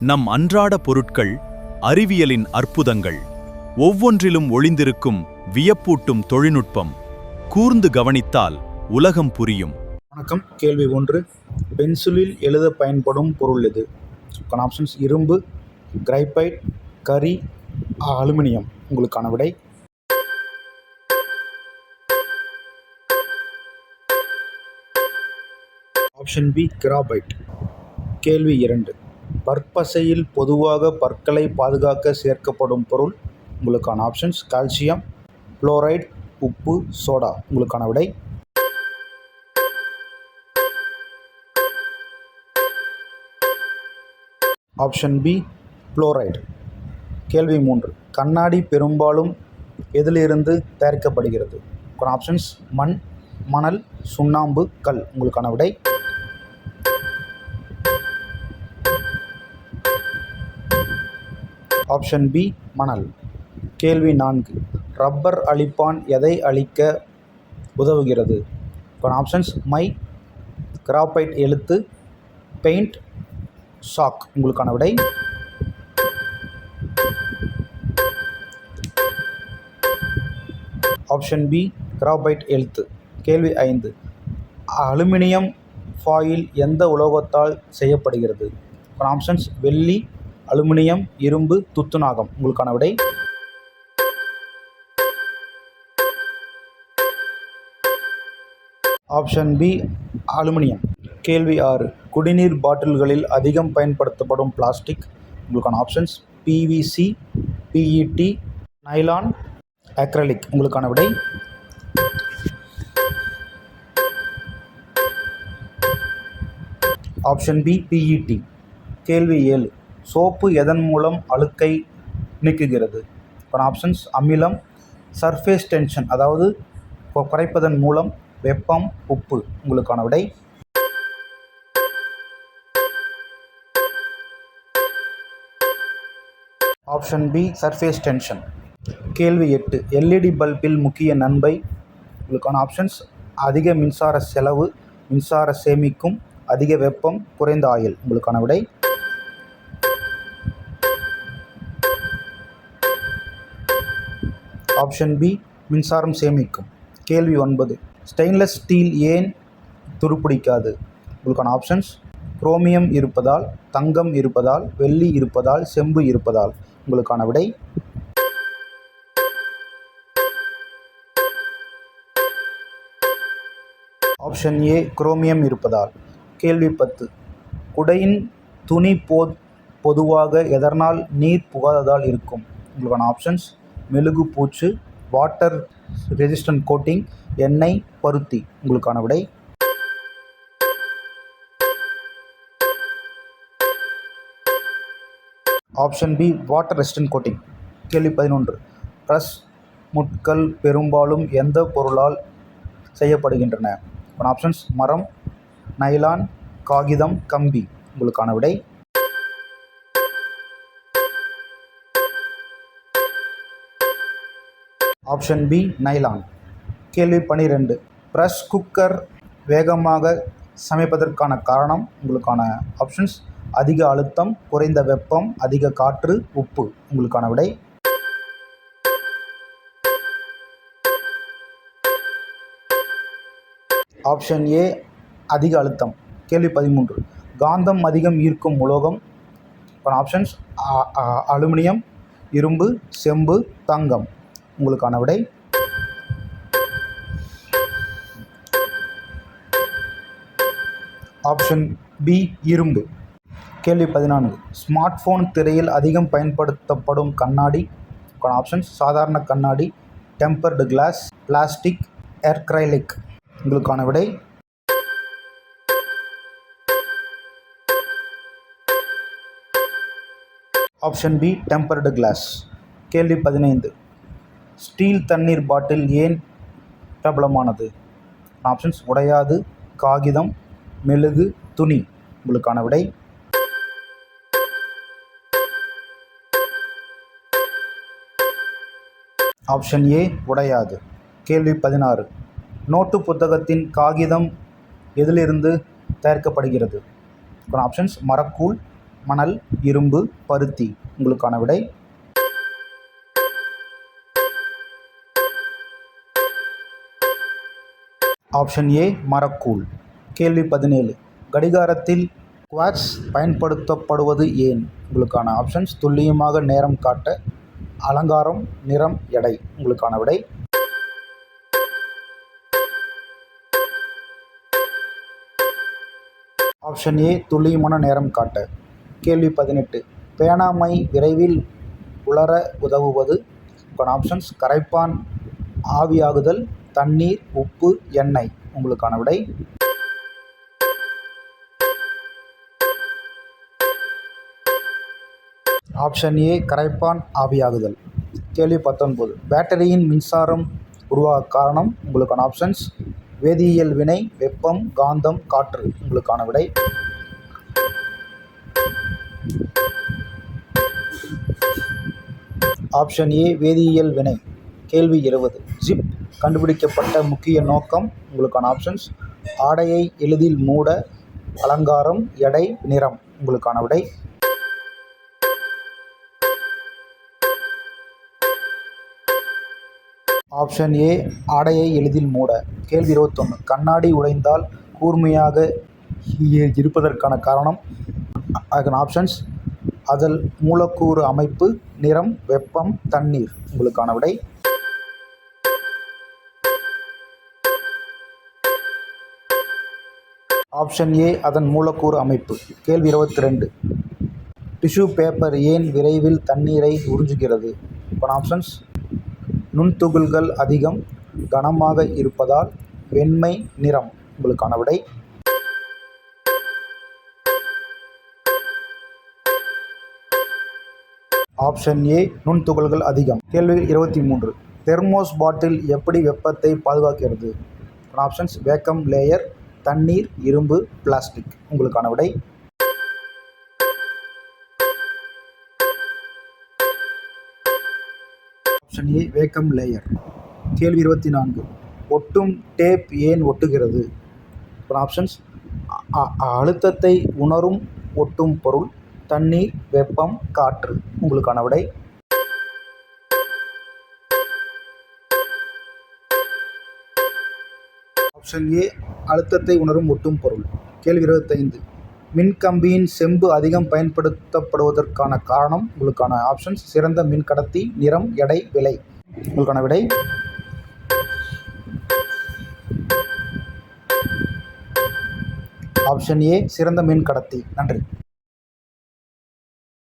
நம் அன்றாட பொருட்கள் அறிவியலின் அற்புதங்கள். ஒவ்வொன்றிலும் ஒளிந்திருக்கும் வியப்பூட்டும் தொழில்நுட்பம். கூர்ந்து கவனித்தால் உலகம் புரியும். வணக்கம். கேள்வி 1. பென்சிலில் எழுத பயன்படும் பொருள் எது? ஆப்ஷன்ஸ்: இரும்பு, கிரைபைட், கரி, அலுமினியம். உங்களுக்கான விடை ஆப்ஷன் பி, கிராபைட். கேள்வி 2. பற்பசையில் பொதுவாக பற்களை பாதுகாக்க சேர்க்கப்படும் பொருள். உங்களுக்கான ஆப்ஷன்ஸ்: கால்சியம், புளோரைடு, உப்பு, சோடா. உங்களுக்கான விடை ஆப்ஷன் பி, புளோரைடு. கேள்வி 3. கண்ணாடி பெரும்பாலும் எதிலிருந்து தயாரிக்கப்படுகிறது? ஆப்ஷன்ஸ்: மண், மணல், சுண்ணாம்பு, கல். உங்களுக்கான விடை ஆப்ஷன் பி, மணல். கேள்வி 4. ரப்பர் அழிப்பான் எதை அழிக்க உதவுகிறது? ஆப்ஷன்ஸ்: மை, கிராபைட் எழுத்து, பெயிண்ட், சாக். உங்களுக்கான விடை ஆப்ஷன் பி, கிராபைட் எழுத்து. கேள்வி 5. அலுமினியம் ஃபாயில் எந்த உலோகத்தால் செய்யப்படுகிறது? ஆப்ஷன்ஸ்: வெள்ளி, அலுமினியம், இரும்பு, துத்தநாகம். உங்களுக்கான விடை ஆப்ஷன் பி, அலுமினியம். கேள்வி 6. குடிநீர் பாட்டில்களில் அதிகம் பயன்படுத்தப்படும் பிளாஸ்டிக். உங்களுக்கான options: PVC, PET, nylon, acrylic. உங்களுக்கான விடை ஆப்ஷன் பி, பிஇடி. கேள்வி 7. சோப்பு எதன் மூலம் அழுக்கை நீக்குகிறது? ஆப்ஷன்ஸ்: அமிலம், சர்ஃபேஸ் டென்ஷன் அதாவது குறைப்பதன் மூலம், வெப்பம், உப்பு. உங்களுக்கான விடை ஆப்ஷன் பி, சர்ஃபேஸ் டென்ஷன். கேள்வி 8. எல்இடி பல்பில் முக்கிய நன்மை. உங்களுக்கான ஆப்ஷன்ஸ்: அதிக மின்சார செலவு, மின்சார சேமிக்கும், அதிக வெப்பம், குறைந்த ஆயுள். உங்களுக்கான விடை ஆப்ஷன் பி, மின்சாரம் சேமிக்கும். கேள்வி 9. ஸ்டெயின்லெஸ் ஸ்டீல் ஏன் துருப்பிடிக்காது? உங்களுக்கான ஆப்ஷன்ஸ்: குரோமியம் இருப்பதால், தங்கம் இருப்பதால், வெள்ளி இருப்பதால், செம்பு இருப்பதால். உங்களுக்கான விடை ஆப்ஷன் ஏ, குரோமியம் இருப்பதால். கேள்வி 10. குடையின் துணி பொதுவாக எதனால் நீர் புகாததால் இருக்கும்? உங்களுக்கான ஆப்ஷன்ஸ்: மெழுகு பூச்சு, வாட்டர் ரெசிஸ்டன்ட் கோட்டிங், எண்ணெய், பருத்தி. உங்களுக்கான விடை option B, water resistant coating. கேள்வி 11. பிரஷ் முட்கள் பெரும்பாலும் எந்த பொருளால் செய்யப்படுகின்றன? ஆப்ஷன்ஸ்: மரம், நைலான், காகிதம், கம்பி. உங்களுக்கான விடை ஆப்ஷன் பி, நைலான். கேள்வி 12. பிரஷ் குக்கர் வேகமாக சமைப்பதற்கான காரணம். உங்களுக்கான ஆப்ஷன்ஸ்: அதிக அழுத்தம், குறைந்த வெப்பம், அதிக காற்று, உப்பு. உங்களுக்கான விடை ஆப்ஷன் ஏ, அதிக அழுத்தம். கேள்வி 13. காந்தம் அதிகம் ஈர்க்கும் உலோகம். ஆப்ஷன்ஸ்: அலுமினியம், இரும்பு, செம்பு, தங்கம். உங்களுக்கான விடை ஆப்ஷன் பி, இரும்பு. கேள்வி 14. ஸ்மார்ட் போன் திரையில் அதிகம் பயன்படுத்தப்படும் கண்ணாடி. ஆப்ஷன்ஸ்: சாதாரண கண்ணாடி, டெம்பர்டு கிளாஸ், பிளாஸ்டிக், அக்ரைலிக். உங்களுக்கான விடை ஆப்ஷன் பி, டெம்பர்டு கிளாஸ். கேள்வி 15. ஸ்டீல் தண்ணீர் பாட்டில் ஏன் பிரபலமானது? ஆப்ஷன்ஸ்: உடையாது, காகிதம், மெழுகு, துணி. உங்களுக்கான விடை ஆப்ஷன் ஏ, உடையாது. கேள்வி 16. நோட்டு புத்தகத்தின் காகிதம் எதிலிருந்து தயாரிக்கப்படுகிறது? ஆப்ஷன்ஸ்: மரக்கூழ், மணல், இரும்பு, பருத்தி. உங்களுக்கான விடை ஆப்ஷன் ஏ மரக்கூழ். கேள்வி 17. கடிகாரத்தில் குவார்ட்ஸ் பயன்படுத்தப்படுவது ஏன்? உங்களுக்கான ஆப்ஷன்ஸ் துல்லியமாக நேரம் காட்ட, அலங்காரம், நிறம், எடை. உங்களுக்கான விடை ஆப்ஷன் ஏ துல்லியமான நேரம் காட்ட. கேள்வி 18. பேனா மை விரைவில் உலர உதவுவது. உங்களுக்கான ஆப்ஷன்ஸ் கரைப்பான், ஆவியாகுதல், தண்ணீர், உப்பு, எண்ணெய். உங்களுக்கான விடை ஆப்ஷன் ஏ கரைப்பான், ஆவியாகுதல். கேள்வி 19. பேட்டரியின் மின்சாரம் உருவாக காரணம். உங்களுக்கான ஆப்ஷன்ஸ் வேதியியல் வினை, வெப்பம், காந்தம், காற்று. உங்களுக்கான விடை ஆப்ஷன் ஏ வேதியியல் வினை. கேள்வி 20. ஜிப் கண்டுபிடிக்கப்பட்ட முக்கிய நோக்கம். உங்களுக்கான ஆப்ஷன்ஸ் ஆடையை எளிதில் மூட, அலங்காரம், எடை, நிறம். உங்களுக்கான விடை ஆப்ஷன் ஏ ஆடையை எளிதில் மூட. கேள்வி 21. கண்ணாடி உடைந்தால் கூர்மையாக இருப்பதற்கான காரணம். அதற்கான ஆப்ஷன்ஸ் அதன் மூலக்கூறு அமைப்பு, நிறம், வெப்பம், தண்ணீர். உங்களுக்கான விடை ஆப்ஷன் ஏ அதன் மூலக்கூறு அமைப்பு. கேள்வி 22. டிஷ்யூ பேப்பர் ஏன் விரைவில் தண்ணீரை உறிஞ்சுகிறது? ஆப்ஷன்ஸ் நுண்துகள்கள் அதிகம், கனமாக இருப்பதால், வெண்மை, நிறம். உங்களுக்கான விடை ஆப்ஷன் ஏ நுண்துகள்கள் அதிகம். கேள்வி 23. தெர்மோஸ் பாட்டில் எப்படி வெப்பத்தை பாதுகாக்கிறது? ஆப்ஷன்ஸ் வேக்கம் லேயர், தண்ணீர், இரும்பு, பிளாஸ்டிக். உங்களுக்கான விடை ஆப்ஷன் ஏ வேக்கம் லேயர். கேள்வி 24. ஒட்டும் டேப் ஏன் ஒட்டுகிறது? ஆப்ஷன்ஸ் அழுத்தத்தை உணரும் ஒட்டும் பொருள், தண்ணீர், வெப்பம், காற்று. உங்களுக்கான விடை ஆப்ஷன் ஏ அழுத்தத்தை உணரும் ஒட்டும் பொருள். கேள்வி 25. மின்கம்பியின் செம்பு அதிகம் பயன்படுத்தப்படுவதற்கான காரணம். உங்களுக்கான ஆப்ஷன்ஸ் சிறந்த மின் கடத்தி, நிறம், எடை, விலை. உங்களுக்கான விடை ஆப்ஷன் ஏ சிறந்த மின் கடத்தி. நன்றி.